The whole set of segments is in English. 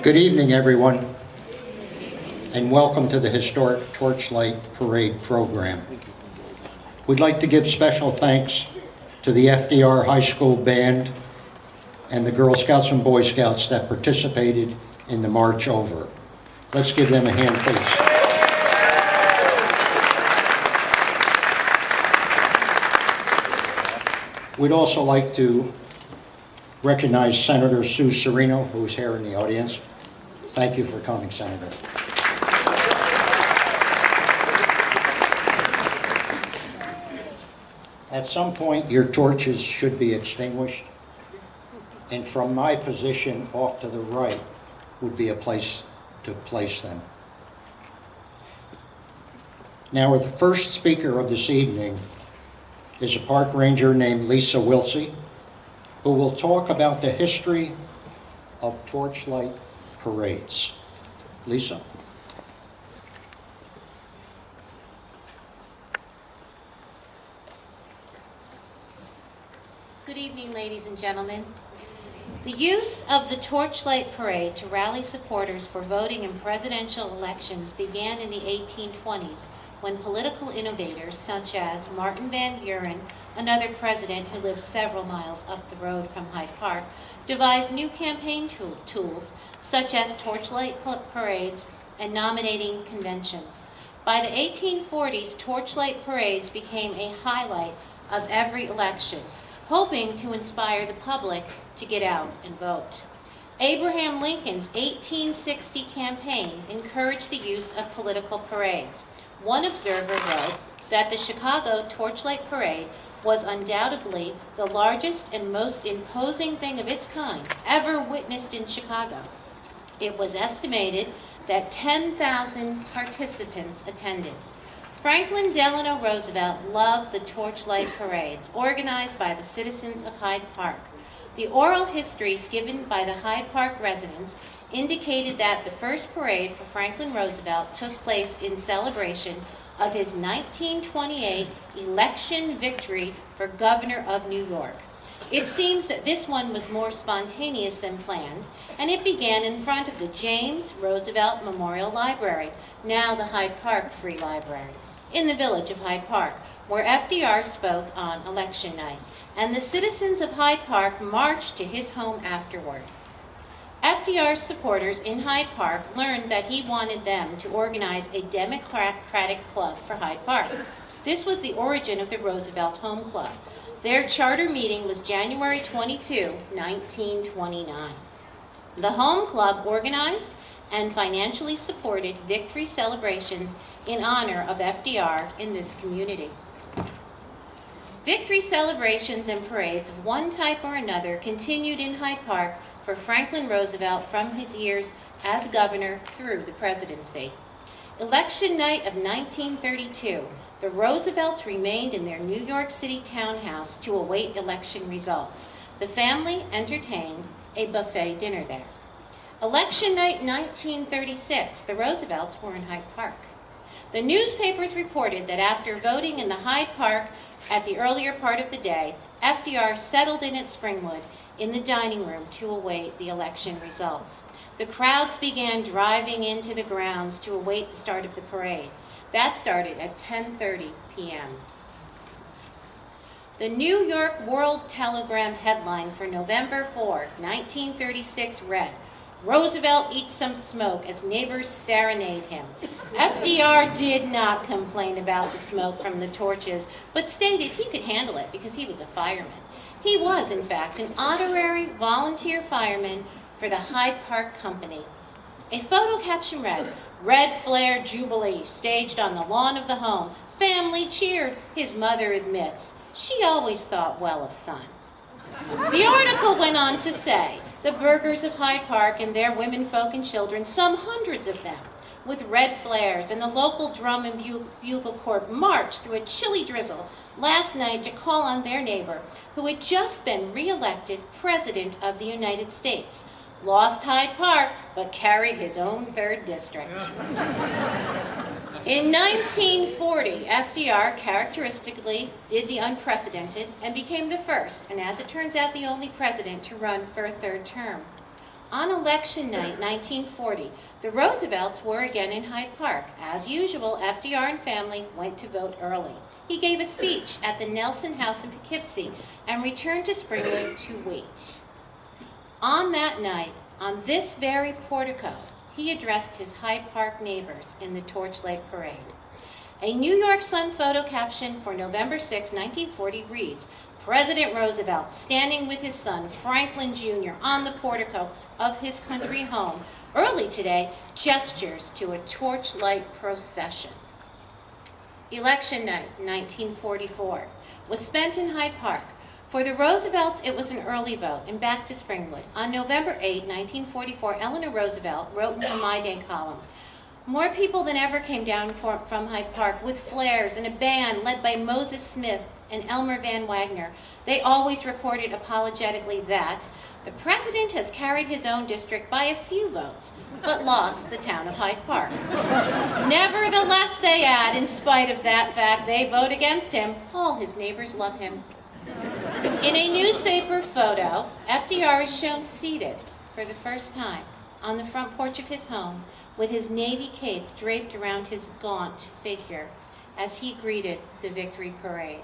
Good evening, everyone, and welcome to the historic Torchlight Parade program. We'd like to give special thanks to the FDR High School Band and the Girl Scouts and Boy Scouts that participated in the march over. Let's give them a hand, please. We'd also like to recognize Senator Sue Serino, who's here in the audience. Thank you for coming, Senator. At some point, your torches should be extinguished, and from my position off to the right would be a place to place them. Now, the first speaker of this evening is a park ranger named Lisa Wilsey, who will talk about the history of Torchlight parades. Lisa. Good evening, ladies and gentlemen. The use of the Torchlight Parade to rally supporters for voting in presidential elections began in the 1820s when political innovators such as Martin Van Buren, another president who lived several miles up the road from Hyde Park, devised new campaign tools such as torchlight parades and nominating conventions. By the 1840s, torchlight parades became a highlight of every election, hoping to inspire the public to get out and vote. Abraham Lincoln's 1860 campaign encouraged the use of political parades. One observer wrote that the Chicago Torchlight Parade was undoubtedly the largest and most imposing thing of its kind ever witnessed in Chicago. It was estimated that 10,000 participants attended. Franklin Delano Roosevelt loved the Torchlight Parades organized by the citizens of Hyde Park. The oral histories given by the Hyde Park residents indicated that the first parade for Franklin Roosevelt took place in celebration of his 1928 election victory for governor of New York. It seems that this one was more spontaneous than planned, and it began in front of the James Roosevelt Memorial Library, now the Hyde Park Free Library, in the village of Hyde Park, where FDR spoke on election night, and the citizens of Hyde Park marched to his home afterward. FDR's supporters in Hyde Park learned that he wanted them to organize a Democratic club for Hyde Park. This was the origin of the Roosevelt Home Club. Their charter meeting was January 22, 1929. The Home Club organized and financially supported victory celebrations in honor of FDR in this community. Victory celebrations and parades of one type or another continued in Hyde Park for Franklin Roosevelt from his years as governor through the presidency. Election night of 1932, the Roosevelts remained in their New York City townhouse to await election results. The family entertained a buffet dinner there. Election night 1936, the Roosevelts were in Hyde Park. The newspapers reported that after voting in the Hyde Park at the earlier part of the day, FDR settled in at Springwood in the dining room to await the election results. The crowds began driving into the grounds to await the start of the parade. That started at 10:30 p.m. The New York World Telegram headline for November 4, 1936 read, "Roosevelt eats some smoke as neighbors serenade him." FDR did not complain about the smoke from the torches, but stated he could handle it because he was a fireman. He was, in fact, an honorary volunteer fireman for the Hyde Park Company. A photo caption read, "Red Flare Jubilee staged on the lawn of the home. Family cheered," his mother admits. She always thought well of son. The article went on to say, the burghers of Hyde Park and their womenfolk and children, some hundreds of them, with red flares and the local drum and bugle corps marched through a chilly drizzle last night to call on their neighbor, who had just been re-elected President of the United States. Lost Hyde Park, but carried his own 3rd district. In 1940, FDR characteristically did the unprecedented and became the first, and as it turns out, the only president to run for a 3rd term. On election night, 1940, the Roosevelts were again in Hyde Park. As usual, FDR and family went to vote early. He gave a speech at the Nelson House in Poughkeepsie and returned to Springwood to wait. On that night, on this very portico, he addressed his Hyde Park neighbors in the Torchlight Parade. A New York Sun photo caption for November 6, 1940 reads, "President Roosevelt standing with his son Franklin Jr. on the portico of his country home early today gestures to a torchlight procession." Election night, 1944, was spent in Hyde Park. For the Roosevelts, it was an early vote and back to Springwood. On November 8, 1944, Eleanor Roosevelt wrote in her My Day column, "More people than ever came down from Hyde Park with flares and a band led by Moses Smith and Elmer Van Wagner. They always reported apologetically that the president has carried his own district by a few votes, but lost the town of Hyde Park. Nevertheless," they add, "in spite of that fact, they vote against him. All his neighbors love him." In a newspaper photo, FDR is shown seated for the first time on the front porch of his home with his navy cape draped around his gaunt figure as he greeted the victory parade.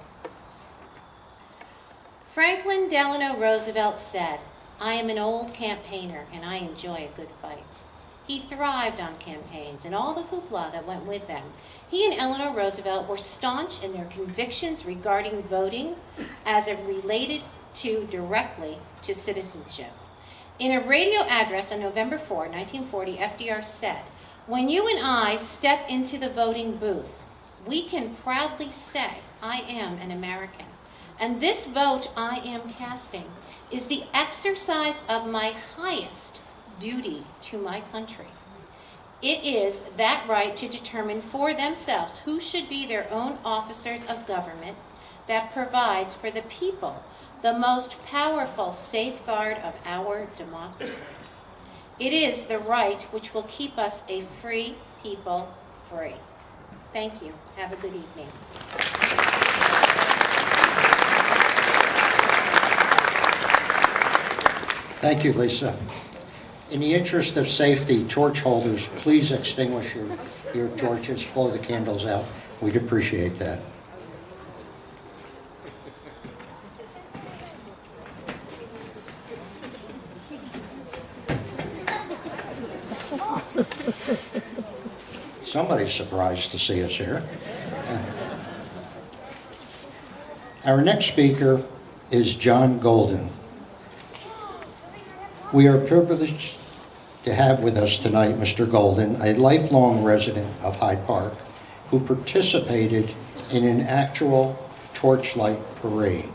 Franklin Delano Roosevelt said, "I am an old campaigner and I enjoy a good fight." He thrived on campaigns and all the hoopla that went with them. He and Eleanor Roosevelt were staunch in their convictions regarding voting as it related directly to citizenship. In a radio address on November 4, 1940, FDR said, "When you and I step into the voting booth, we can proudly say, 'I am an American.' And this vote I am casting is the exercise of my highest duty to my country. It is that right to determine for themselves who should be their own officers of government that provides for the people the most powerful safeguard of our democracy. It is the right which will keep us a free people free." Thank you. Have a good evening. Thank you, Lisa. In the interest of safety, torch holders, please extinguish your torches, blow the candles out. We'd appreciate that. Somebody's surprised to see us here. Our next speaker is John Golden. We are privileged to have with us tonight Mr. Golden, a lifelong resident of Hyde Park, who participated in an actual torchlight parade.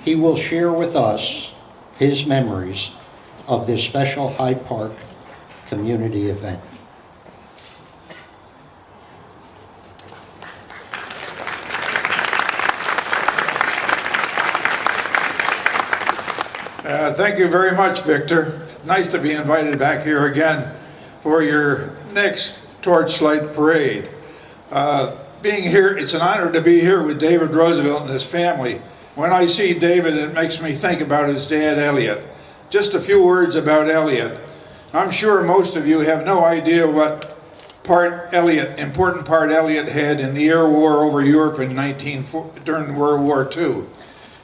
He will share with us his memories of this special Hyde Park community event. Thank you very much, Victor. Nice to be invited back here again for your next Torchlight Parade. Being here, it's an honor to be here with David Roosevelt and his family. When I see David, it makes me think about his dad, Elliot. Just a few words about Elliot. I'm sure most of you have no idea what important part Elliot had in the air war over Europe during World War II.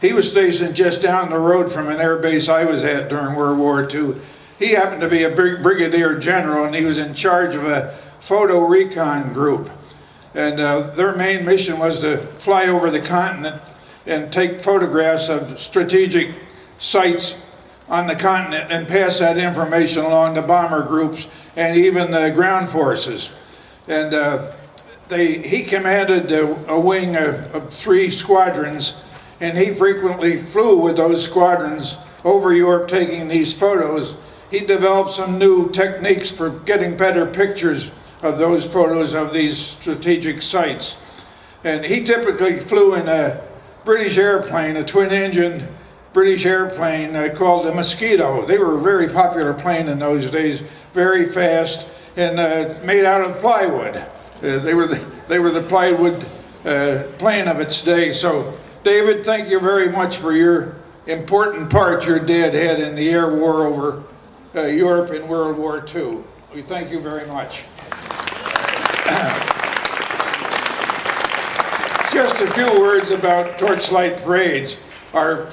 He was stationed just down the road from an air base I was at during World War II. He happened to be a brigadier general, and he was in charge of a photo recon group. And their main mission was to fly over the continent and take photographs of strategic sites on the continent and pass that information along to bomber groups and even the ground forces. And he commanded a wing of 3 squadrons, and he frequently flew with those squadrons over Europe taking these photos. He developed some new techniques for getting better pictures of those photos of these strategic sites. And he typically flew in a British airplane, a twin-engine British airplane called the Mosquito. They were a very popular plane in those days, very fast, and made out of plywood. They were the plywood plane of its day. So, David, thank you very much for your important part your dad had in the air war over Europe in World War II. We thank you very much. Just a few words about Torchlight parades. Our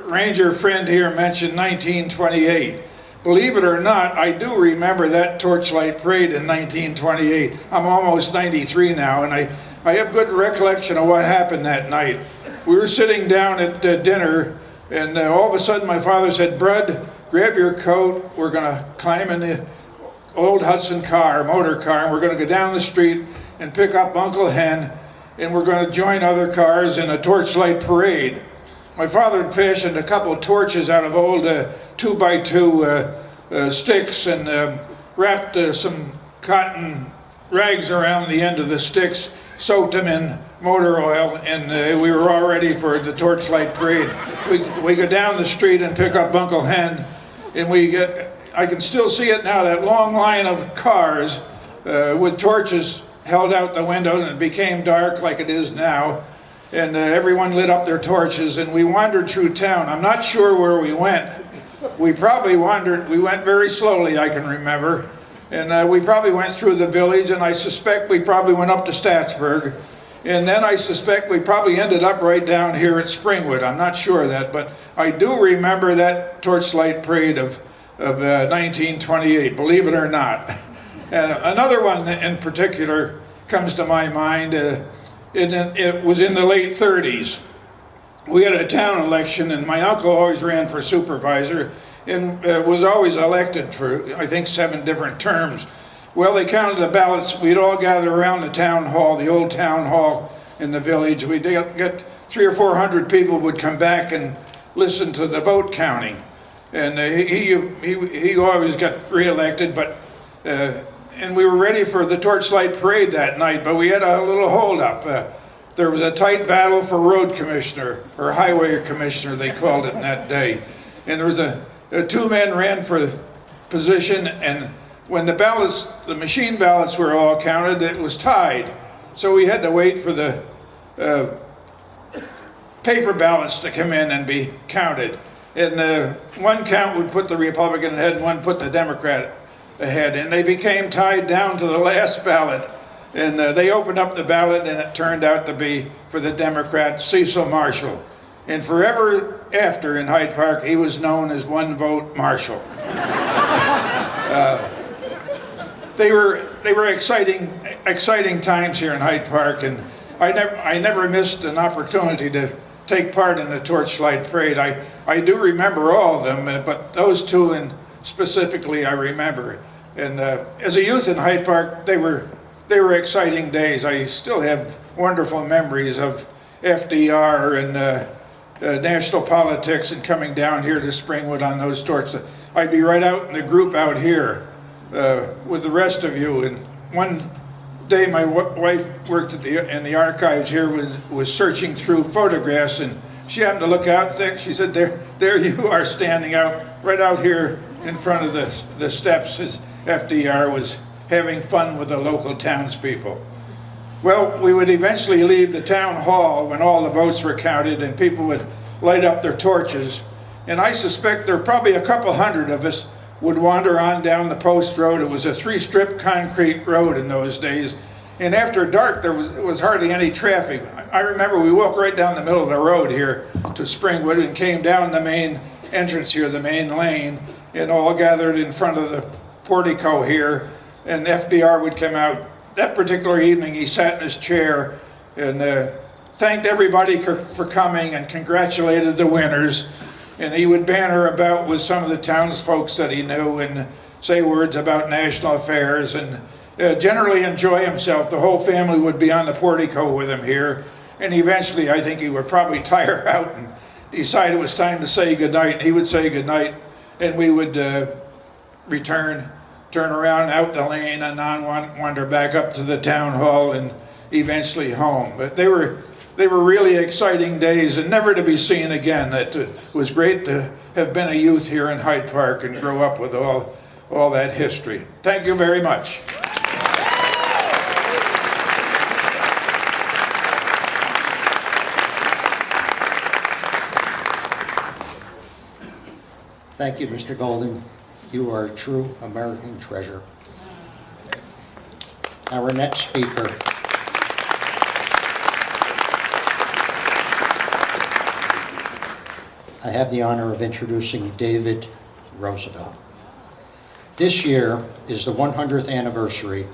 ranger friend here mentioned 1928. Believe it or not, I do remember that Torchlight parade in 1928. I'm almost 93 now, and I have good recollection of what happened that night. We were sitting down at dinner, and all of a sudden my father said, "Brud, grab your coat. We're going to climb in the old Hudson car, motor car, and we're going to go down the street and pick up Uncle Hen, and we're going to join other cars in a Torchlight parade." My father had fashioned a couple of torches out of old 2x2 sticks and wrapped some cotton rags around the end of the sticks, soaked them in motor oil, and we were all ready for the Torchlight parade. We go down the street and pick up Uncle Hen, and I can still see it now, that long line of cars with torches held out the window, and it became dark like it is now, and everyone lit up their torches, and we wandered through town. I'm not sure where we went. We went very slowly, I can remember, and we probably went through the village, and I suspect we probably went up to Statsburg, and then I suspect we probably ended up right down here at Springwood. I'm not sure of that, but I do remember that Torchlight parade of 1928, believe it or not. And another one in particular comes to my mind. It was in the late 30s. We had a town election, and my uncle always ran for supervisor and was always elected for, I think, 7 different terms. Well, they counted the ballots. We'd all gather around the town hall, the old town hall in the village. We'd get 300 or 400 people would come back and listen to the vote counting. And he always got reelected, but and we were ready for the Torchlight parade that night, but we had a little holdup. There was a tight battle for road commissioner, or highway commissioner, they called it in that day. And there was 2 men ran for position, and when the machine ballots were all counted, it was tied. So we had to wait for the paper ballots to come in and be counted. And one count would put the Republican ahead, and one put the Democrat ahead, and they became tied down to the last ballot. And they opened up the ballot, and it turned out to be for the Democrat, Cecil Marshall. And forever after in Hyde Park, he was known as One Vote Marshall. They were exciting times here in Hyde Park, and I never missed an opportunity to take part in the Torchlight parade. I do remember all of them, but those 2 and specifically I remember. And as a youth in Hyde Park, they were exciting days. I still have wonderful memories of FDR and national politics and coming down here to Springwood on those torches. I'd be right out in the group out here with the rest of you. And one day my wife worked in the archives here, was searching through photographs, and she happened to look out and she said, there you are standing out right out here in front of the steps as FDR was having fun with the local townspeople. Well, we would eventually leave the town hall when all the votes were counted, and people would light up their torches. And I suspect there were probably a couple hundred of us would wander on down the post road. It was a 3-strip concrete road in those days. And after dark, there was hardly any traffic. I remember we walked right down the middle of the road here to Springwood and came down the main entrance here, the main lane, and all gathered in front of the portico here. And FDR would come out. That particular evening, he sat in his chair and thanked everybody for coming and congratulated the winners. And he would banter about with some of the townsfolk that he knew and say words about national affairs and generally enjoy himself. The whole family would be on the portico with him here. And eventually, I think he would probably tire out and decide it was time to say goodnight. He would say goodnight, and we would turn around out the lane and wander back up to the town hall and eventually home. But they were really exciting days and never to be seen again. It was great to have been a youth here in Hyde Park and grow up with all that history. Thank you very much. Thank you, Mr. Golden. You are a true American treasure. Our next speaker I have the honor of introducing David Roosevelt. This year is the 100th anniversary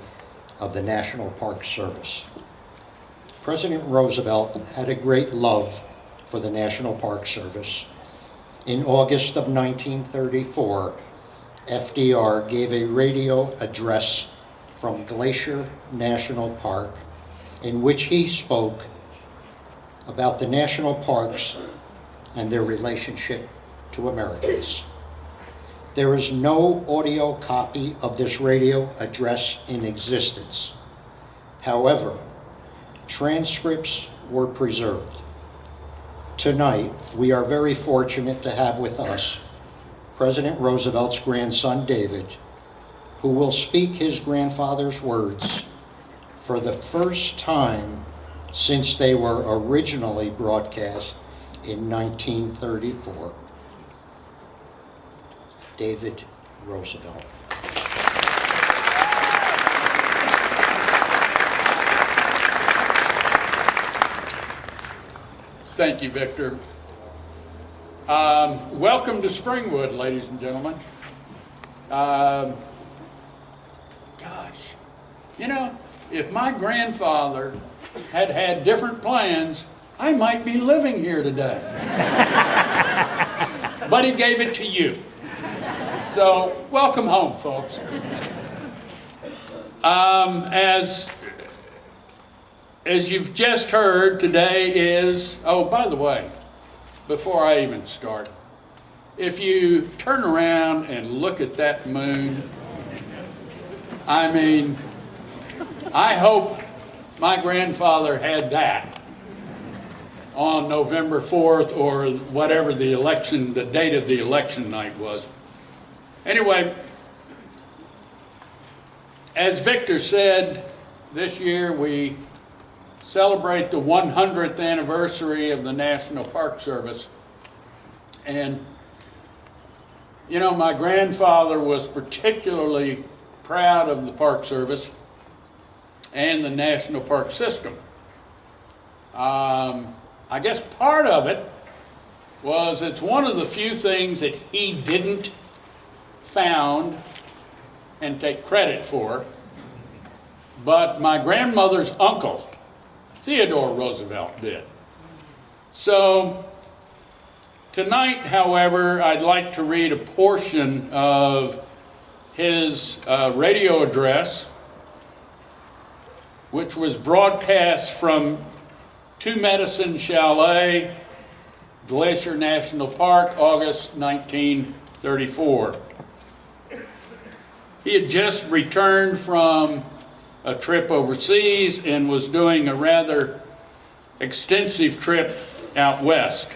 of the National Park Service. President Roosevelt had a great love for the National Park Service. In August of 1934, FDR gave a radio address from Glacier National Park in which he spoke about the national parks and their relationship to Americans. There is no audio copy of this radio address in existence. However, transcripts were preserved. Tonight, we are very fortunate to have with us President Roosevelt's grandson, David, who will speak his grandfather's words for the first time since they were originally broadcast in 1934. David Roosevelt. Thank you, Victor. Welcome to Springwood, ladies and gentlemen. Gosh, you know, if my grandfather had had different plans, I might be living here today. But he gave it to you. So, welcome home, folks. As you've just heard, today is, oh, by the way, before I even start, if you turn around and look at that moon, I mean, I hope my grandfather had that on November 4th or whatever the election, the date of the election night was. Anyway, as Victor said, this year we celebrate the 100th anniversary of the National Park Service. And, you know, my grandfather was particularly proud of the Park Service and the National Park System. I guess part of it was it's one of the few things that he didn't found and take credit for, but my grandmother's uncle, Theodore Roosevelt, did. So tonight, however, I'd like to read a portion of his radio address, which was broadcast from Two Medicine Chalet, Glacier National Park, August 1934. He had just returned from a trip overseas and was doing a rather extensive trip out west.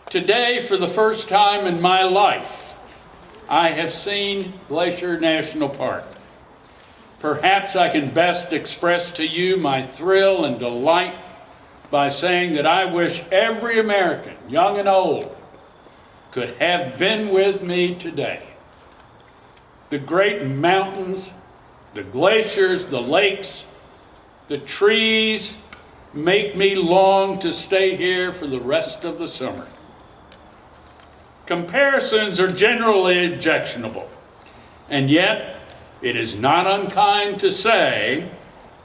Today, for the first time in my life, I have seen Glacier National Park. Perhaps I can best express to you my thrill and delight by saying that I wish every American, young and old, could have been with me today. The great mountains, the glaciers, the lakes, the trees make me long to stay here for the rest of the summer. Comparisons are generally objectionable, and yet it is not unkind to say,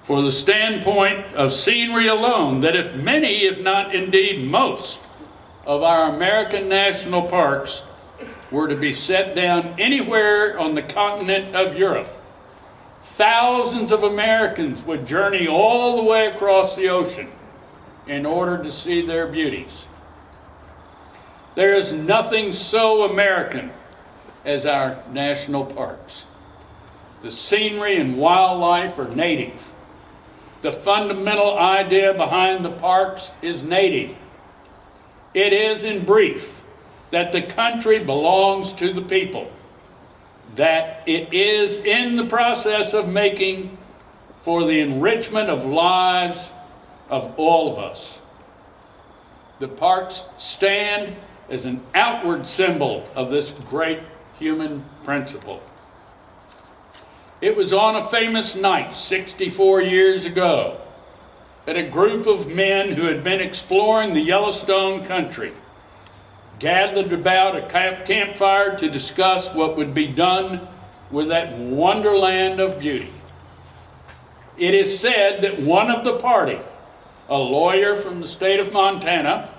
for the standpoint of scenery alone, that if many, if not indeed most, of our American national parks were to be set down anywhere on the continent of Europe, thousands of Americans would journey all the way across the ocean in order to see their beauties. There is nothing so American as our national parks. The scenery and wildlife are native. The fundamental idea behind the parks is native. It is, in brief, that the country belongs to the people, that it is in the process of making for the enrichment of lives of all of us. The parks stand as an outward symbol of this great human principle. It was on a famous night 64 years ago that a group of men who had been exploring the Yellowstone country gathered about a campfire to discuss what would be done with that wonderland of beauty. It is said that one of the party, a lawyer from the state of Montana,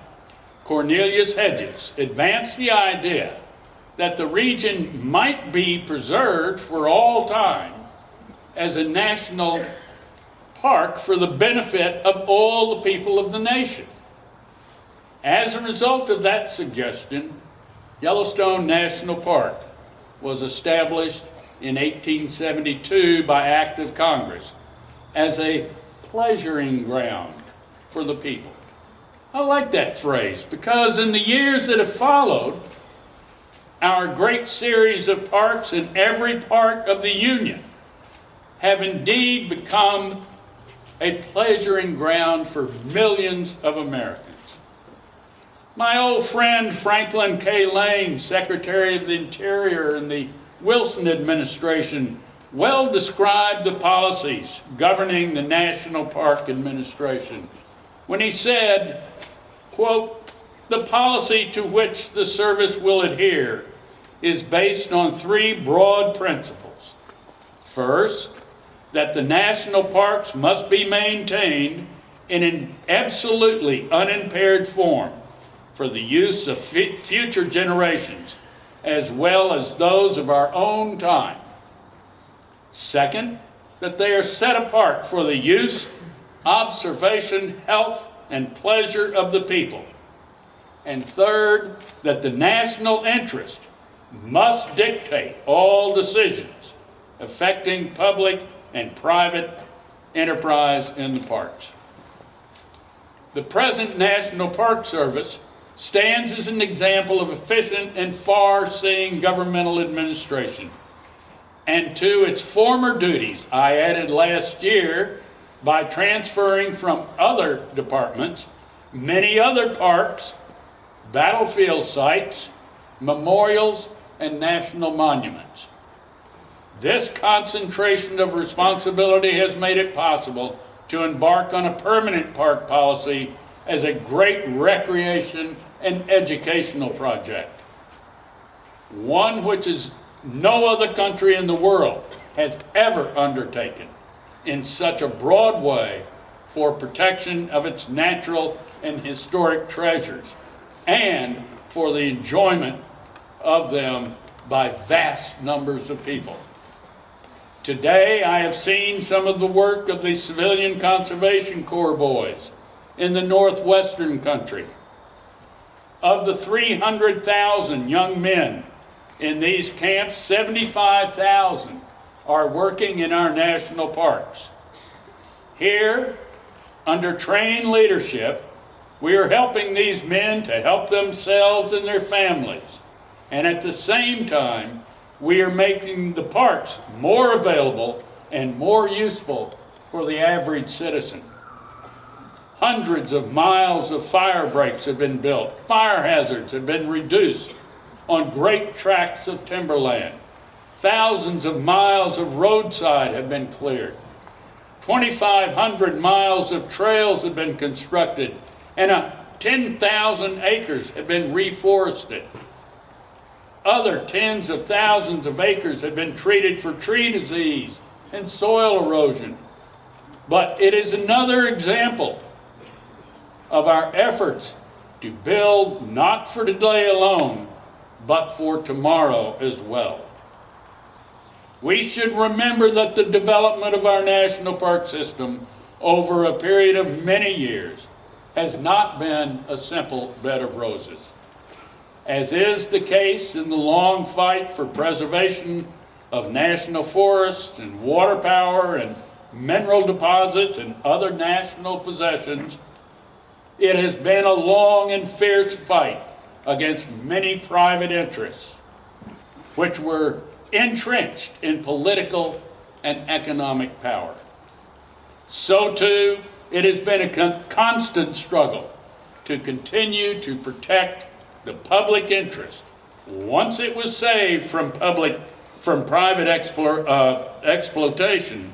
Cornelius Hedges, advanced the idea that the region might be preserved for all time as a national park for the benefit of all the people of the nation. As a result of that suggestion, Yellowstone National Park was established in 1872 by act of Congress as a pleasuring ground for the people. I like that phrase because in the years that have followed, our great series of parks in every part of the Union have indeed become a pleasuring ground for millions of Americans. My old friend Franklin K. Lane, Secretary of the Interior in the Wilson administration, well described the policies governing the National Park Administration when he said, quote, "The policy to which the service will adhere is based on three broad principles. First, that the national parks must be maintained in an absolutely unimpaired form for the use of future generations, as well as those of our own time. Second, that they are set apart for the use, observation, health, and pleasure of the people. And third, that the national interest must dictate all decisions affecting public and private enterprise in the parks." The present National Park Service stands as an example of efficient and far-seeing governmental administration. And to its former duties, I added last year, by transferring from other departments, many other parks, battlefield sites, memorials, and national monuments. This concentration of responsibility has made it possible to embark on a permanent park policy as a great recreation and educational project, one which is no other country in the world has ever undertaken in such a broad way for protection of its natural and historic treasures and for the enjoyment of them by vast numbers of people. Today, I have seen some of the work of the Civilian Conservation Corps boys in the northwestern country. Of the 300,000 young men in these camps, 75,000 are working in our national parks. Here, under trained leadership, we are helping these men to help themselves and their families. And at the same time, we are making the parks more available and more useful for the average citizen. Hundreds of miles of fire breaks have been built. Fire hazards have been reduced on great tracts of timberland. Thousands of miles of roadside have been cleared. 2,500 miles of trails have been constructed, and 10,000 acres have been reforested. Other tens of thousands of acres have been treated for tree disease and soil erosion. But it is another example of our efforts to build not for today alone, but for tomorrow as well. We should remember that the development of our national park system over a period of many years has not been a simple bed of roses. As is the case in the long fight for preservation of national forests and water power and mineral deposits and other national possessions, it has been a long and fierce fight against many private interests, which were entrenched in political and economic power. So too, it has been a constant struggle to continue to protect the public interest, once it was saved from private exploitation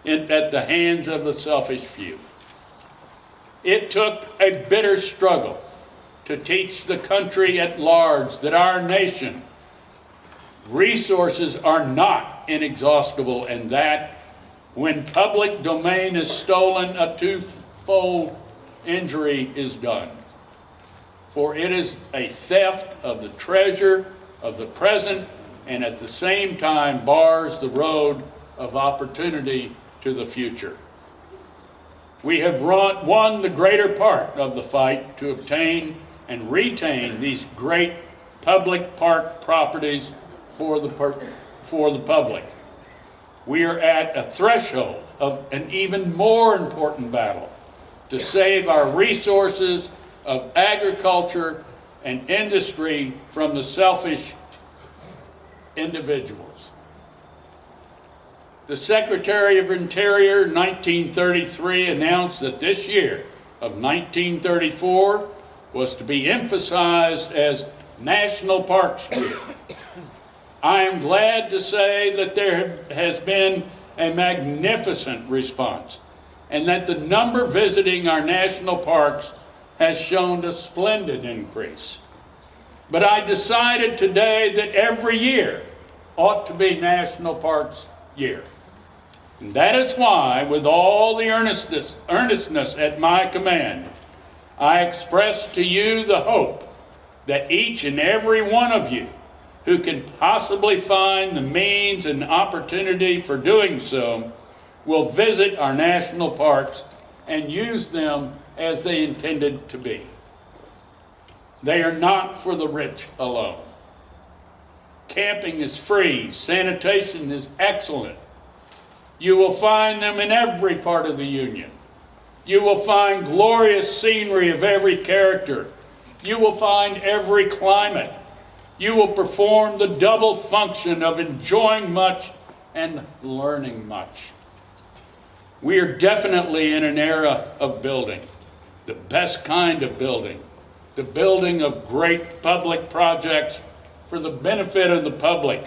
at the hands of the selfish few. It took a bitter struggle to teach the country at large that our nation resources are not inexhaustible, and that when public domain is stolen, a twofold injury is done. For it is a theft of the treasure of the present, and at the same time bars the road of opportunity to the future. We have won the greater part of the fight to obtain and retain these great public park properties for the public. We are at a threshold of an even more important battle to save our resources of agriculture and industry from the selfish individuals. The Secretary of Interior in 1933 announced that this year of 1934 was to be emphasized as National Parks Year. I am glad to say that there has been a magnificent response, and that the number visiting our national parks has shown a splendid increase. But I decided today that every year ought to be National Parks Year. And that is why, with all the earnestness at my command, I express to you the hope that each and every one of you who can possibly find the means and opportunity for doing so will visit our national parks and use them as they intended to be. They are not for the rich alone. Camping is free. Sanitation is excellent. You will find them in every part of the Union. You will find glorious scenery of every character. You will find every climate. You will perform the double function of enjoying much and learning much. We are definitely in an era of building, the best kind of building, the building of great public projects for the benefit of the public,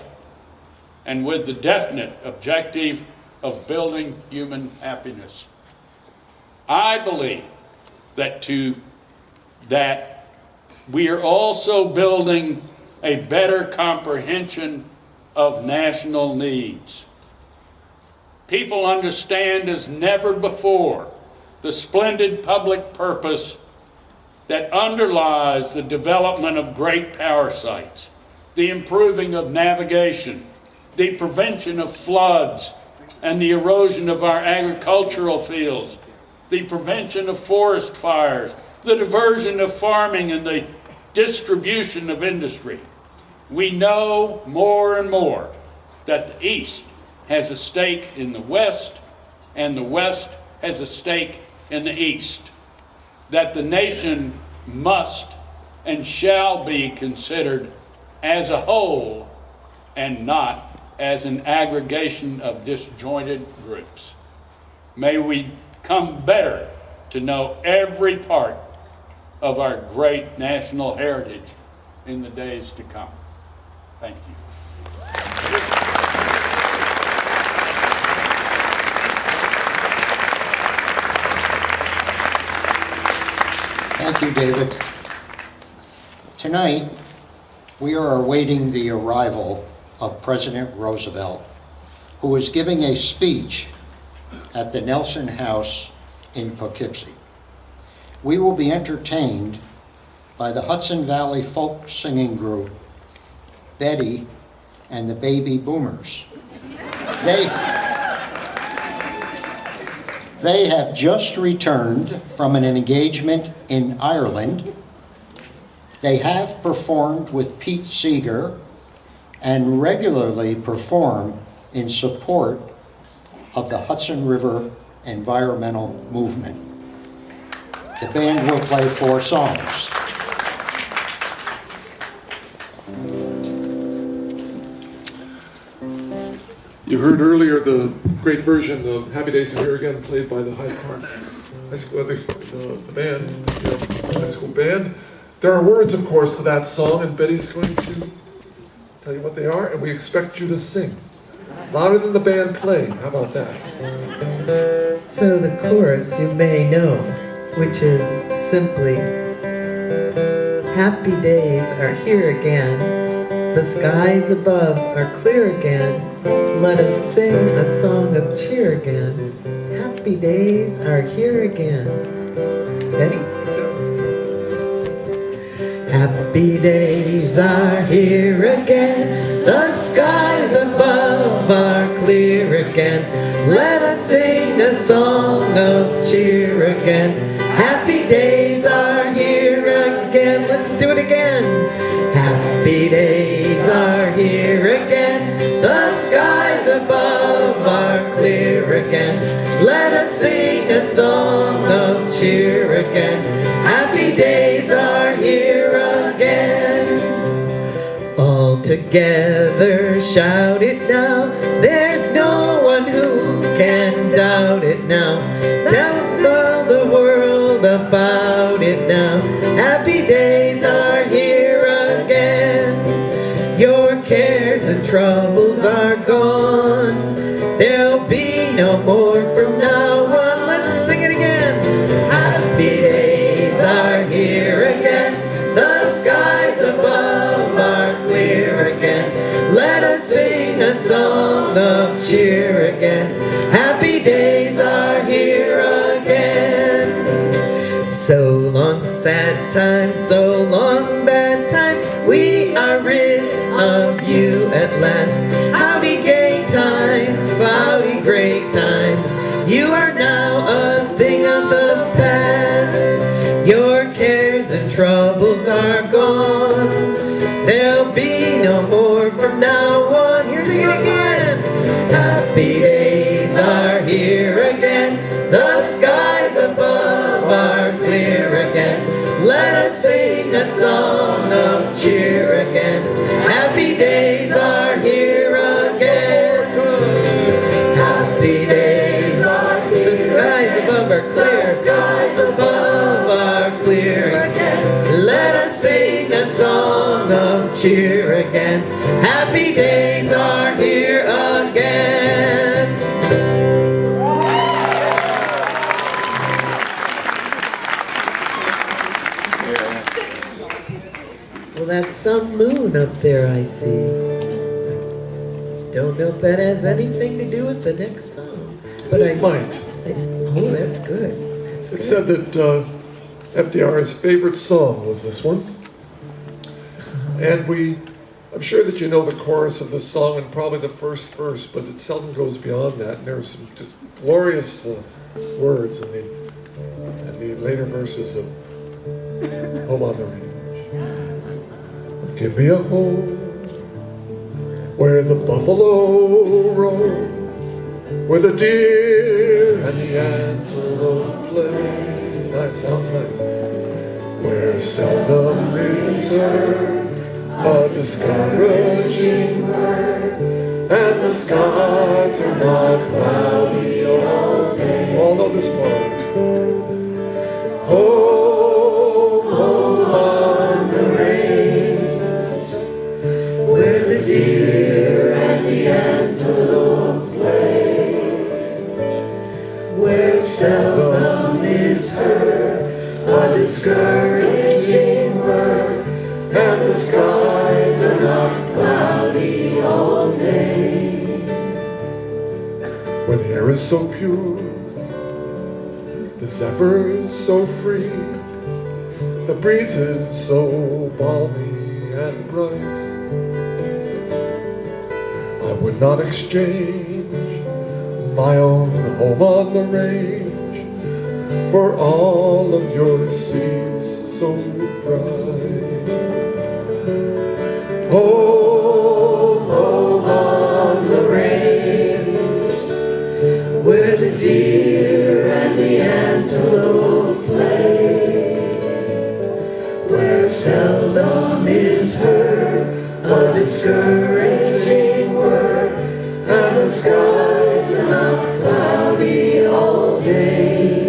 and with the definite objective of building human happiness. I believe that we are also building a better comprehension of national needs. People understand as never before the splendid public purpose that underlies the development of great power sites, the improving of navigation, the prevention of floods and the erosion of our agricultural fields, the prevention of forest fires, the diversion of farming, and the distribution of industry. We know more and more that the East has a stake in the West, and the West has a stake in the East, that the nation must and shall be considered as a whole and not as an aggregation of disjointed groups. May we come better to know every part of our great national heritage in the days to come. Thank you. Thank you, David. Tonight, we are awaiting the arrival of President Roosevelt, who is giving a speech at the Nelson House in Poughkeepsie. We will be entertained by the Hudson Valley folk singing group, Betty and the Baby Boomers. They have just returned from an engagement in Ireland. They have performed with Pete Seeger and regularly perform in support of the Hudson River environmental movement. The band will play 4 songs. You heard earlier the great version of Happy Days Are Here Again, played by the Hyde Park High School, the band, high school band. There are words, of course, to that song, and Betty's going to tell you what they are, and we expect you to sing. Louder than the band playing. How about that? So the chorus you may know, which is simply, happy days are here again, the skies above are clear again, let us sing a song of cheer again, happy days are here again. Ready? Happy days are here again, the skies above are clear again, let us sing a song of cheer again. Happy days are here again, let's do it again. Happy days are here again, the skies above are clear again, let us sing a song of cheer again. Happy days are here again. All together shout it now, there's no one who can doubt it now. Tell all the world about it now. Happy days are here again. Your cares and troubles are gone, there'll be no more from now on. Let's sing it again. Happy days are here again, the skies above are clear again, let us sing a song of cheer again. Happy days are here again. So long sad times, so long bad times, we are rid of you at last. Howdy gay times, cloudy gray times, you are now a thing of the past. Your cares and troubles are gone, there'll be no more from now on. Sing it again. Happy days are here again, the skies above are clear again, let us sing a song of cheer again. Happy days are here again. Happy days are here, the skies above are clear, the skies above are clear again, let us sing a song of cheer again. Happy days are here again. Well, that's some moon up there I see. Don't know if that has anything to do with the next song, but It might. Oh, that's good. That's It good. said that FDR's favorite song was this one. And I'm sure that you know the chorus of this song and probably the first verse, but it seldom goes beyond that. And there's some just glorious words in the later verses of Home on the Range. Give me a home where the buffalo roam, where the deer and the antelope play. Nice, sounds nice. Where seldom is heard a discouraging word, and the skies are not cloudy all day. All know this part. Home, home on the range, where the deer and the antelope play, where seldom is heard a discouraging word, and the skies are not cloudy all day. Where the air is so pure, the zephyrs so free, the breezes so balmy and bright, I would not exchange my own home on the range for all of your seas so bright. Home, home on the range, where the deer and the antelope play, where seldom is heard a discouraging word, and the skies are not cloudy all day.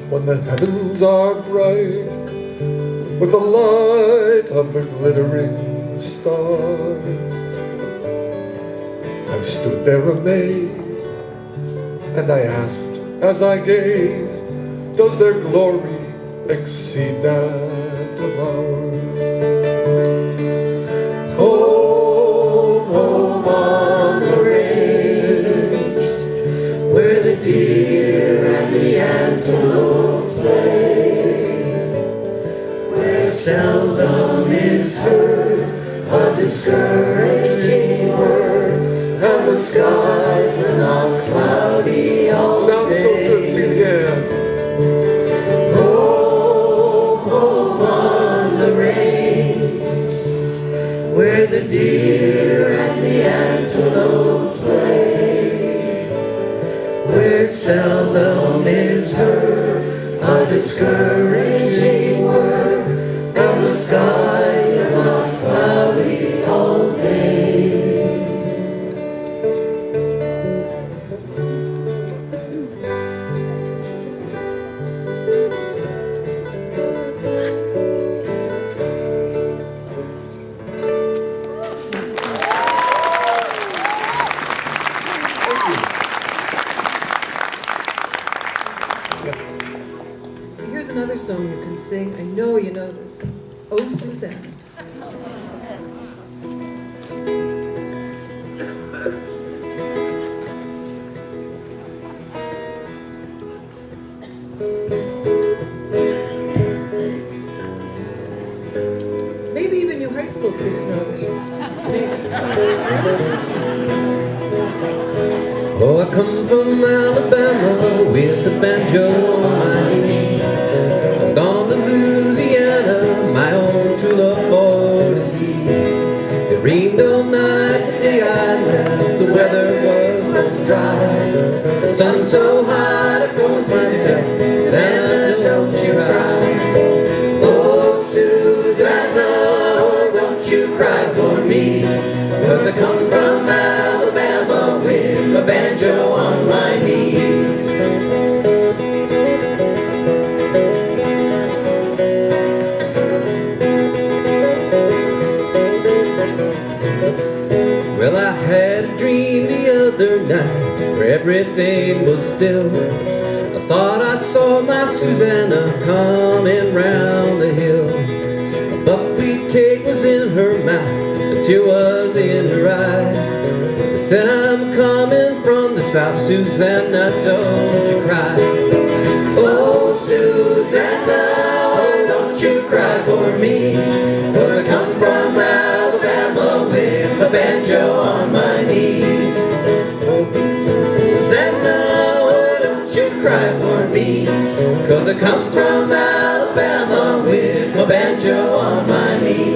when the heavens are bright with the light of the glittering stars. I stood there amazed, and I asked as I gazed, does their glory exceed that of ours? Home, home on the range, where the deer and the antelope play, where seldom is heard a discouraging word, and the skies are not cloudy all day. Sounds so good, sing it again. Home, home on the range, where the deer and the antelope play, where seldom is heard a discouraging word, and the skies are not cloudy all day. Here's another song you can sing. I know you know this. Oh, Susanna. Maybe even you high school kids know this. Oh, I come from Alabama with a banjo on my knee. I've gone to Louisiana, my own true love for to see. It rained all night the day I left, the weather was dry. The sun so hot I froze myself, Susanna, don't you cry. Oh, Susanna, oh, don't you cry for me, 'cause I come from Alabama with a banjo on my knee. Well, I had a dream the other night where everything was still. I thought I saw my Susanna coming round the hill. A buckwheat cake was in her mouth, a tear was in her eye. I said, I'm coming from the south, Susanna, don't you cry. Oh, Susanna, oh, don't you cry for me, 'cause I come from Alabama with a banjo on my knee. Susanna, oh, don't you cry for me, 'cause I come from Alabama with a banjo on my knee.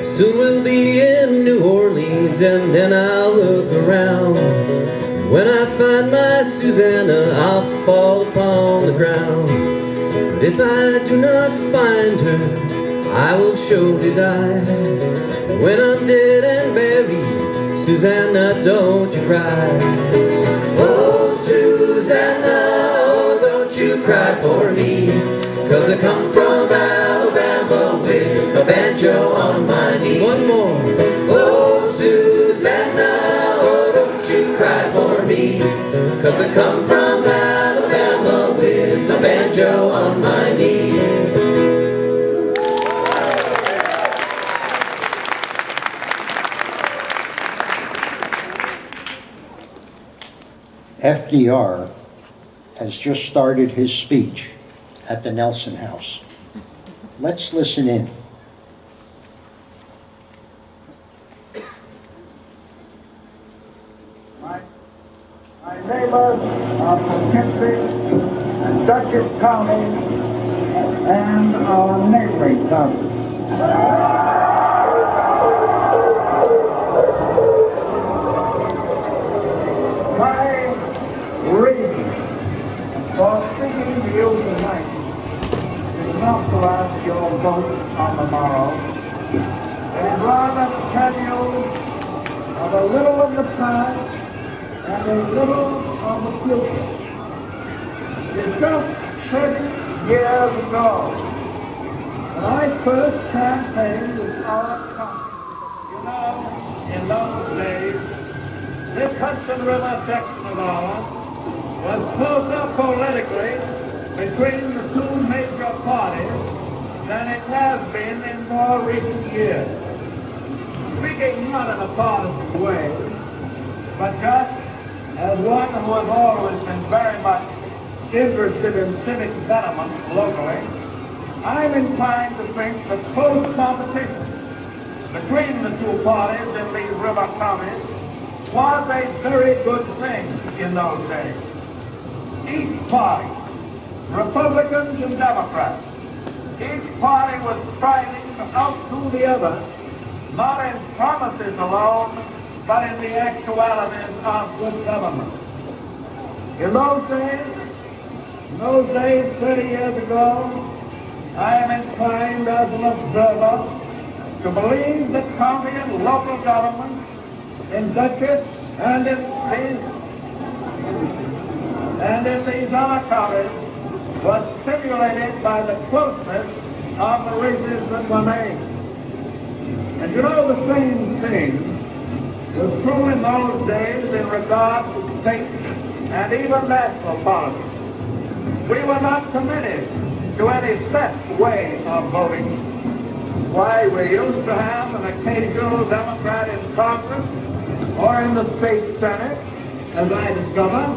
Soon we'll be in New Orleans, and then I'll look around. When I find my Susanna, I'll fall upon the ground. But if I do not find her, I will surely die. When I'm dead and buried, Susanna, don't you cry. Oh, Susanna, oh, don't you cry for me, 'cause I come from Alabama with a banjo on my knee. One more. Oh, Susanna, oh, don't you cry for me, 'cause I come from Alabama with a banjo on my knee. FDR has just started his speech at the Nelson House. Let's listen in. My neighbors of Poughkeepsie and Dutchess County and our neighboring counties. My reason for speaking to you tonight is not to ask your vote on the morrow. It is rather to tell you of a little of the past and a little of the future. It's just 30 years ago when I first campaigned with our country. You know, in those days, this Hudson River section of ours was closer politically between the two major parties than it has been in more recent years. Speaking not in a partisan way, but just as one who has always been very much interested in civic betterment locally, I'm inclined to think that close competition between the two parties in these river counties was a very good thing in those days. Each party, Republicans and Democrats, each party was striving to outdo the other, not in promises alone, but in the actualities of good government. In those days, 30 years ago, I am inclined as an observer to believe that county and local government in Dutchess and in these other counties was stimulated by the closeness of the races that were made. And you know, the same thing was true in those days in regard to state and even national politics. We were not committed to any set way of voting. Why, we used to have an occasional Democrat in Congress or in the state Senate, as I discovered,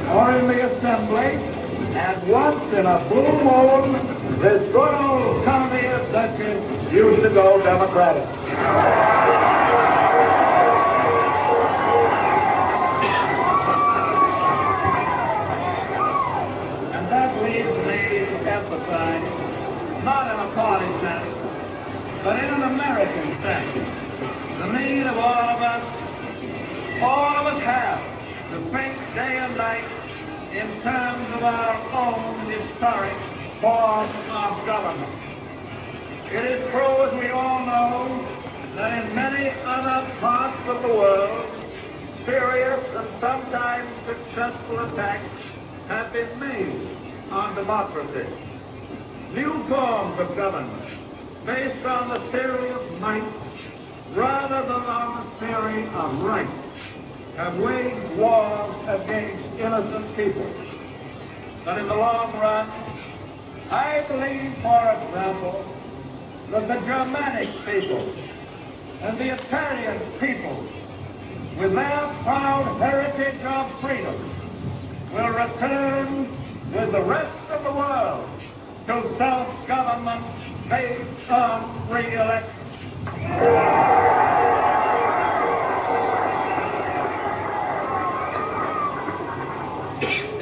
or in the Assembly, and once in a blue moon, this good old county of Dutchess used to go Democratic. And that leads me to emphasize, not in a party sense, but in an American sense, the need of all of us have to think day and night in terms of our own historic form of government. It is true, as we all know, that in many other parts of the world, serious and sometimes successful attacks have been made on democracy. New forms of government based on the theory of might rather than on the theory of right have waged wars against innocent people. But in the long run, I believe, for example, that the Germanic people and the Italian people, with their proud heritage of freedom, will return with the rest of the world to self-government based on free elections.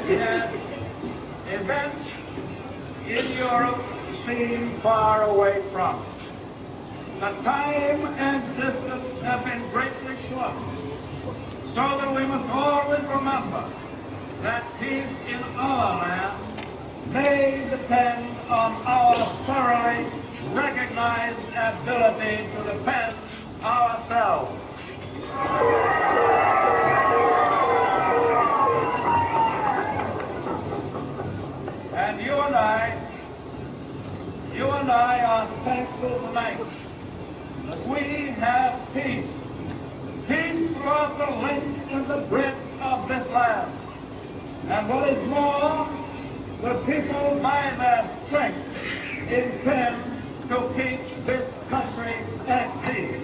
Yet, events in Europe seem far away from us. The time and distance have been greatly shortened, so that we must always remember that peace in our land may depend on our thoroughly recognized ability to defend ourselves. And you and I are thankful tonight that we have peace. Peace throughout the length and the breadth of this land. And what is more, the people by their strength intend to keep this country at peace.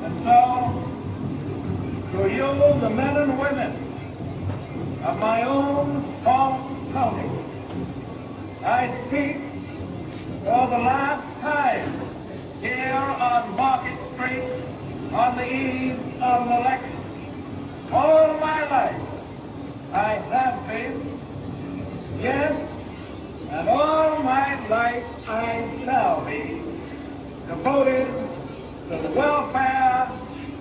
And so, to you, the men and women of my own home county, I speak for the last time here on Market Street on the eve of an election. All my life I have been, yes, and all my life I shall be, devoted to the welfare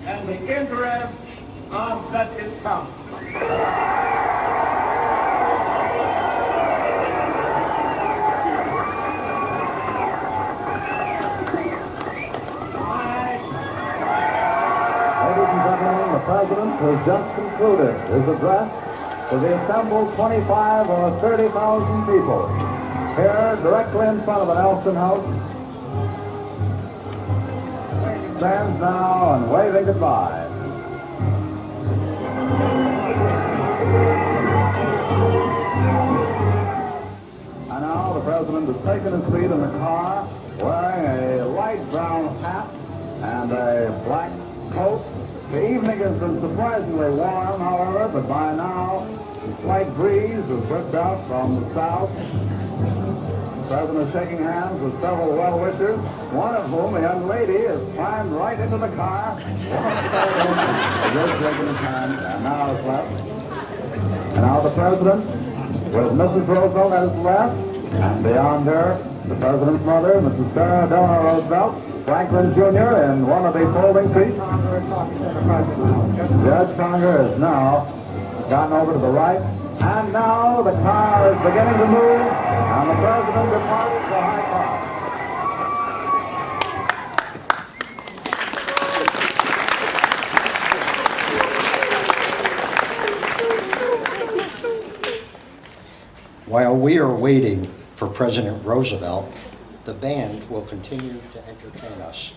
and the interests of Dutchess County. Ladies and gentlemen, the President has just concluded his address to the assembled 25 or 30,000 people here directly in front of the Nelson House. Stands now and waving goodbye. And now the President has taken his seat in the car wearing a light brown hat and a black coat. The evening has been surprisingly warm, however, but by now a slight breeze has whipped out from the south. The President is shaking hands with several well-wishers, one of whom, a young lady, has climbed right into the car. Just shaking his hand, and now it's left. And now the President, with Mrs. Roosevelt at his left, and beyond her, the President's mother, Mrs. Sarah Delano Roosevelt, Franklin Jr. in one of the folding seats. Judge Conger has now gotten over to the right, and now the car is beginning to move, and the President departs for Hyde Park. While we are waiting for President Roosevelt, the band will continue to entertain us.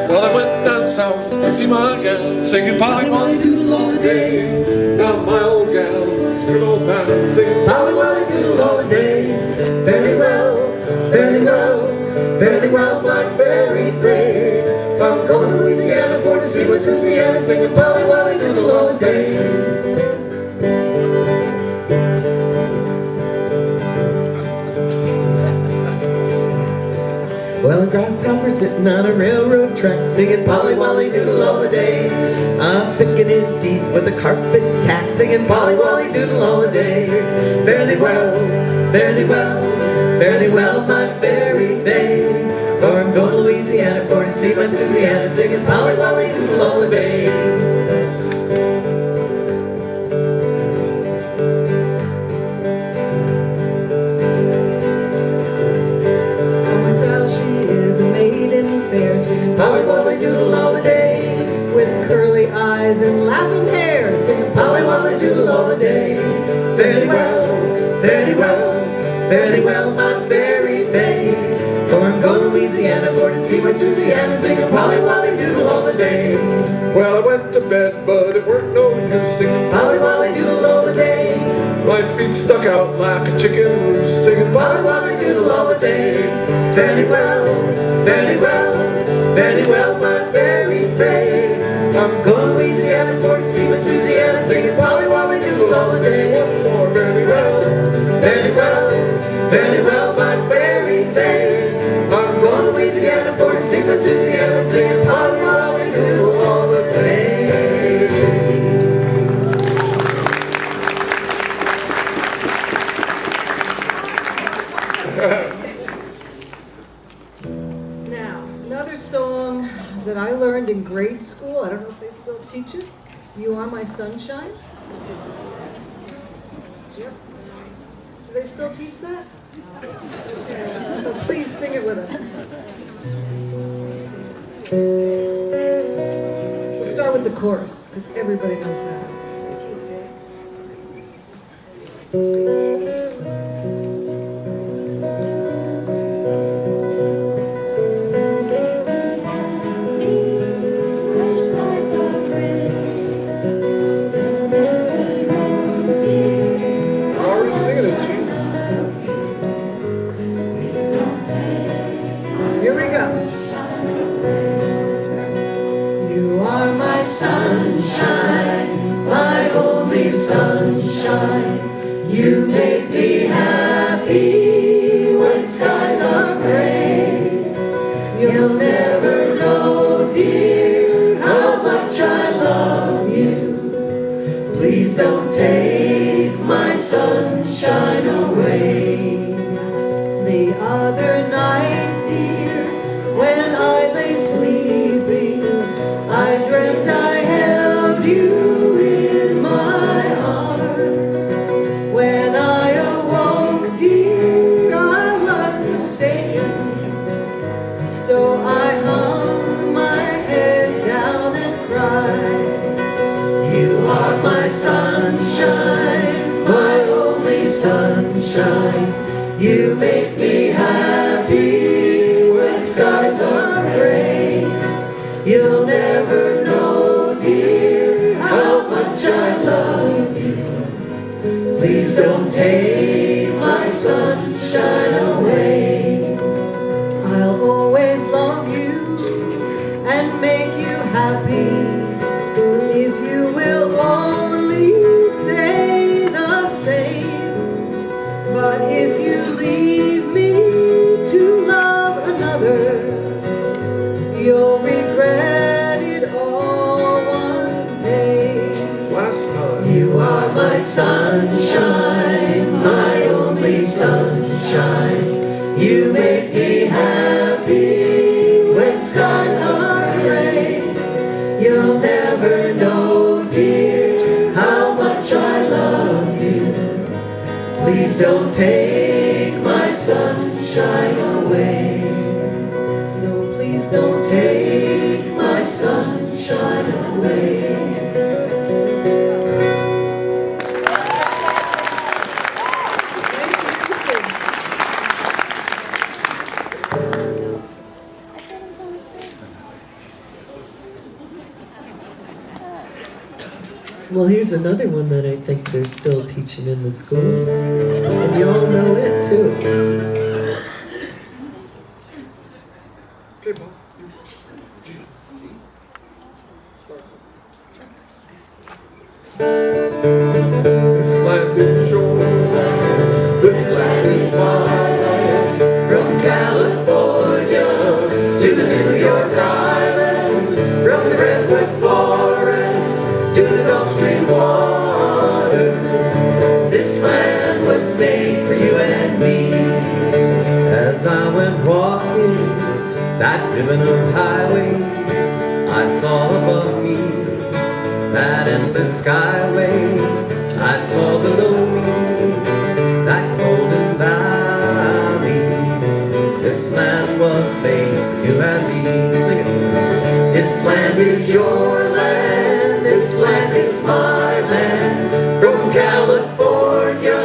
Well, I went down south to see my gal, singing Polly Wolly Doodle all the day. Now my old gal, good old man, singing Polly Wolly Doodle all the day. Fairly well, fairly well, fairly well, my very day. I'm going to Louisiana for to see my Susiana, singing Polly Wolly Doodle all the day. Well, a grasshopper sitting on a railroad track, singing Polly Wolly Doodle all the day. I'm picking his teeth with a carpet tack, singing Polly Wolly Doodle all the day. Fairly well, fairly well, fairly well, my very babe. Or I'm going to Louisiana for to see my Susiana, singing Polly Wolly Doodle all the day. Polly Wolly Doodle all the day, with curly eyes and laughing hair, singing Polly Wolly Doodle all the day. Fairly well, fairly well, fairly well, my very babe. For I'm going to Louisiana for to see my Susiana, singing Polly Wolly Doodle all the day. Well, I went to bed, but it weren't no use singing Polly Wolly Doodle all the day. My feet stuck out like a chicken roost, singing Polly Wolly Doodle all the day. Fairly well, fairly well, fairly well, my very babe. I'm going to Louisiana for to see my Susiana, singing Polly Wolly Doodle all the day. once more, very well. Fairly well, fairly well, my very babe. I'm going to Louisiana for to see my Susiana, singing Polly Wolly Doodle all the day. Now, another song that I learned in grade school, I don't know if they still teach it, You Are My Sunshine. Yep. Do they still teach that? Okay, so please sing it with us. We'll start with the chorus, because everybody knows that. You make me happy when skies are gray. You'll never know, dear, how much I love you. Please don't take my sunshine away. sunshine. You make me happy when skies are gray. You'll never know, dear, how much I love you. Please don't take my sunshine away. I'll always love you and make you happy if you will only say the same. But if you leave me to love another, you'll regret it all one day. Last time. You are my sunshine, my only sunshine. You make me happy when skies are gray. You'll never know, dear, how much I love you. Please don't take my sunshine away. No, please don't take my sunshine away. Well, here's another one that I think they're still teaching in the schools. And you all know it too. Okay, Bob. This land is your land. This land is my land. From California to the New York Island, from the Redwood Forest to the Gulf Stream waters, this land was made for you and me. As I went walking that ribbon of highways, I saw above me that endless skyway. I saw below me that golden valley. This land was made for you and me. Sing it. This land is your land. This land is my land. From California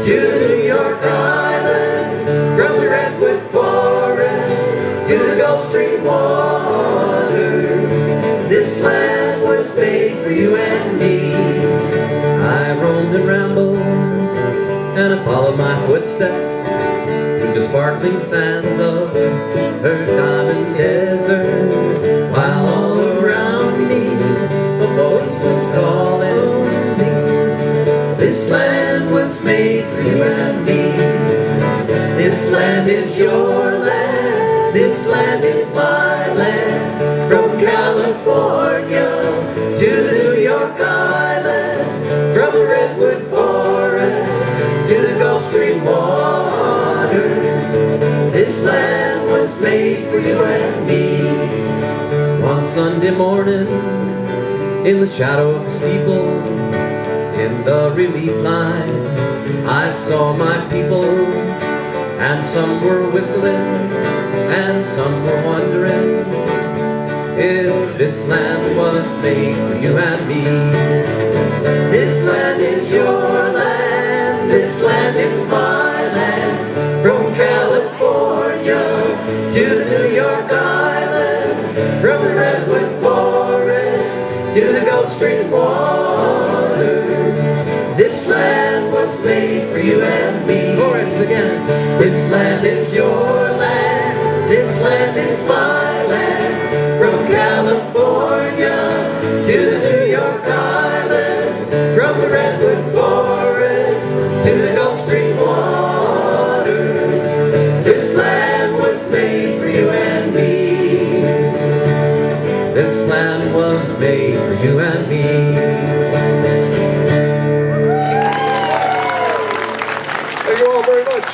to the New York Island, from the Redwood Forest to the Gulf Stream waters, this land was made for you and me. I roamed and rambled, and I followed my footsteps through the sparkling sands of her diamond desert, while all around me a voice was calling me. This land was made for you and me. This land is your land. This land is my land. From California to the New York Island, from the Redwood Forest to the Gulf Stream waters, this land was made for you and me. One Sunday morning, in the shadow of the steeple, in the relief line, I saw my people, and some were whistling, and some were wondering if this land was made for you and me. This land is your land. This land is my land. From California to the New York Island, from the Redwood Forest to the Gulf Stream waters, this land was made for you and me. Chorus again. This land is your land. This land is my land. From California to the New York Island, from the Redwood Forest to the Gulf Stream waters, this land was made for you and me. This land was made for you and me. Thank you all very much.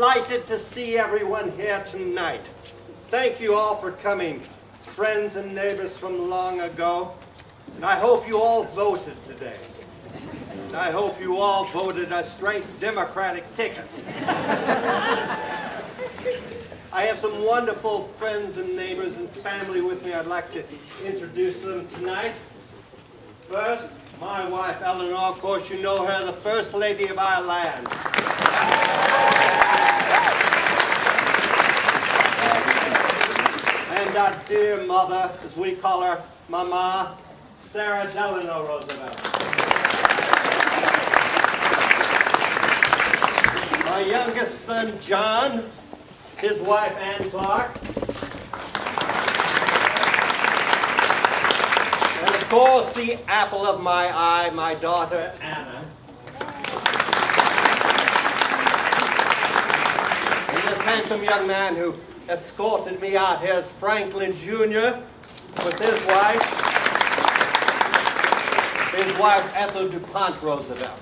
delighted to see everyone here tonight. Thank you all for coming, friends and neighbors from long ago. And I hope you all voted today. And I hope you all voted a straight Democratic ticket. I have some wonderful friends and neighbors and family with me. I'd like to introduce them tonight. First, my wife, Eleanor. Of course, you know her, the First Lady of our land. And our dear mother, as we call her, Mama, Sarah Delano Roosevelt. My youngest son, John, his wife, Ann Clark, and of course, the apple of my eye, my daughter, Anna. And this handsome young man who escorted me out here is Franklin Jr. with his wife Ethel DuPont Roosevelt.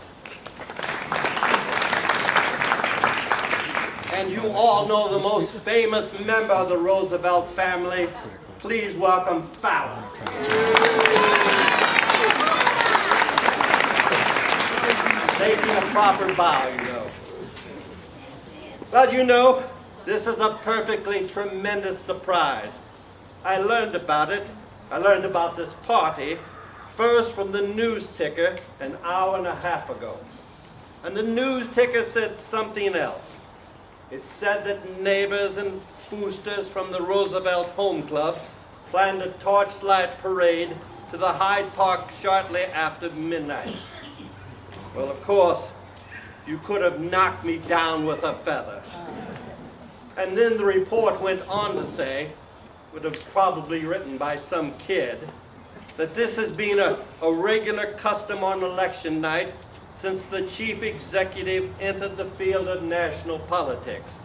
And you all know the most famous member of the Roosevelt family. Please welcome Fowler. Making a proper bow, you know. But you know, this is a perfectly tremendous surprise. I learned about it. I learned about this party first from the news ticker an hour and a half ago. And the news ticker said something else. It said that neighbors and boosters from the Roosevelt Home Club planned a torchlight parade to the Hyde Park shortly after midnight. Well, of course, you could have knocked me down with a feather. And then the report went on to say, it was probably written by some kid, that this has been a regular custom on election night since the chief executive entered the field of national politics.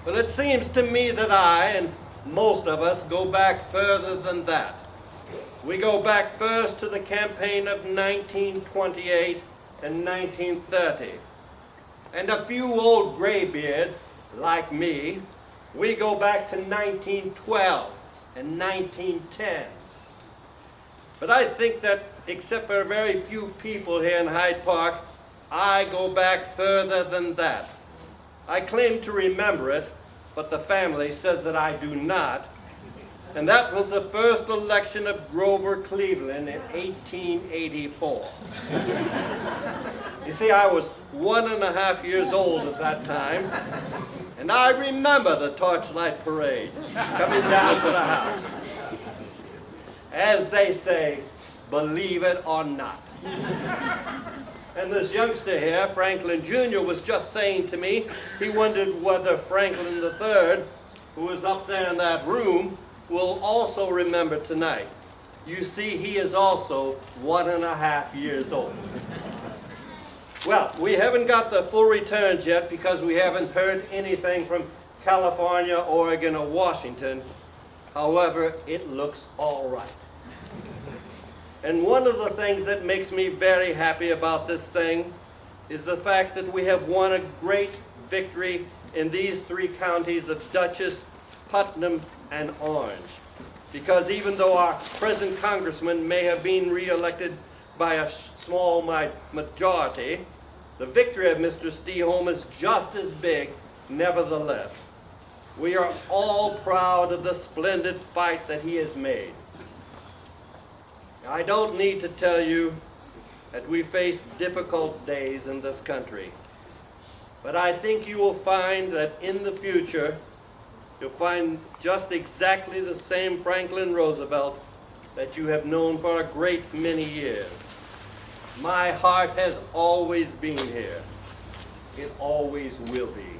Well, it seems to me that I, and most of us, go back further than that. We go back first to the campaign of 1928 and 1930. And a few old graybeards, like me, we go back to 1912 and 1910. But I think that, except for a very few people here in Hyde Park, I go back further than that. I claim to remember it, but the family says that I do not. And that was the first election of Grover Cleveland in 1884. You see, I was 1.5 years old at that time, and I remember the Torchlight Parade coming down to the house. As they say, believe it or not. And this youngster here, Franklin Jr., was just saying to me, he wondered whether Franklin III, who was up there in that room, will also remember tonight. You see, he is also 1.5 years old. Well, we haven't got the full returns yet because we haven't heard anything from California, Oregon, or Washington. However, it looks all right. And one of the things that makes me very happy about this thing is the fact that we have won a great victory in these 3 counties of Dutchess, Putnam, and Orange. Because even though our present congressman may have been reelected by a small majority, the victory of Mr. Stehome is just as big, nevertheless. We are all proud of the splendid fight that he has made. I don't need to tell you that we face difficult days in this country. But I think you will find that in the future, you'll find just exactly the same Franklin Roosevelt that you have known for a great many years. My heart has always been here. It always will be.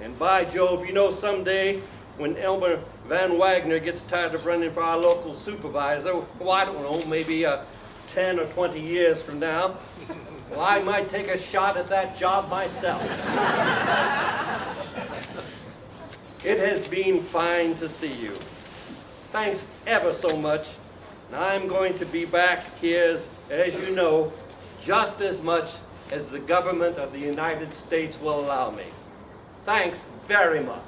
And by Jove, you know, someday when Elmer Van Wagner gets tired of running for our local supervisor, well, I don't know, maybe 10 or 20 years from now, well, I might take a shot at that job myself. It has been fine to see you. Thanks ever so much. And I'm going to be back here, as you know, just as much as the government of the United States will allow me. Thanks very much.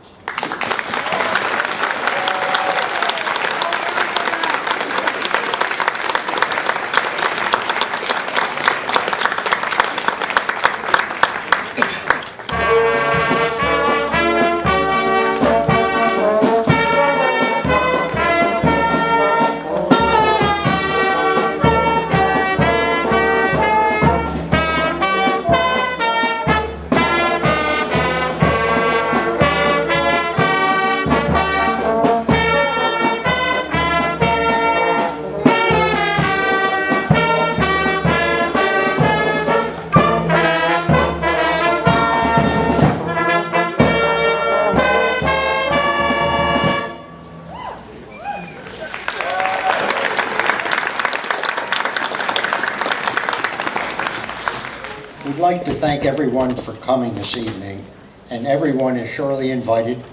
We'd like to thank everyone for coming this evening, and everyone is surely invited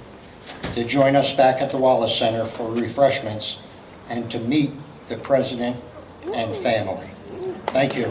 to join us back at the Wallace Center for refreshments and to meet the President and family. Thank you.